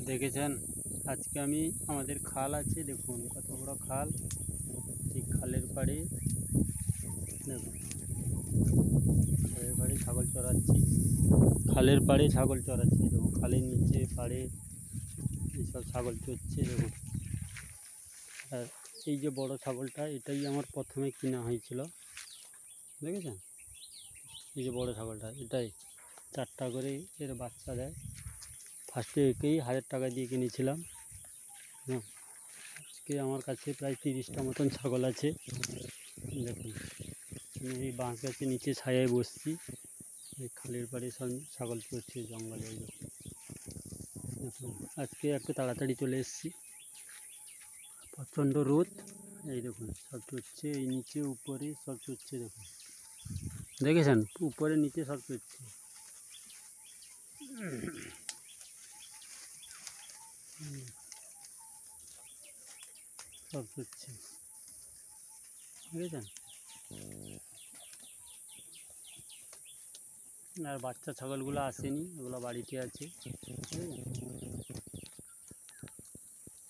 দেখেছেন আজকে আমি আমাদের খাল আছে, দেখুন কত বড় খাল। এই খালের পাড়ে দেখুন, খালের পাড়ে ছাগল চড়াচ্ছি। খালের পাড়ে ছাগল চড়াচ্ছি, দেখুন খালের নিচে পাড়ে এইসব ছাগল চড়ছে দেখুন। আর এই যে বড় ছাগলটা, এটাই আমার প্রথমে কেনা হয়েছিল, দেখেছেন? এই যে বড় ছাগলটা, এটাই 4টা করে এর বাচ্চা দেয়। ফার্স্টে একেই 1000 টাকা দিয়ে কিনেছিলাম। হ্যাঁ, আজকে আমার কাছে প্রায় 30টা মতন ছাগল আছে। দেখুন, আমি এই বাঁশ গাছের নিচে ছায়ায় বসছি, এই খালের পাড়ে সব ছাগল চড়ছে জঙ্গলে। এই দেখুন, আজকে একটু তাড়াতাড়ি চলে এসেছি, প্রচণ্ড রোদ। এই দেখুন সব চড়ছে, এই নিচে উপরে সব চড়ছে দেখুন, দেখেছেন? উপরে নিচে সব চড়ছে। সব চড়ছে, দেখেছেন? আর বাচ্চা ছাগলগুলো আসেনি, ওগুলো বাড়িতে আছে, ঠিক আছে?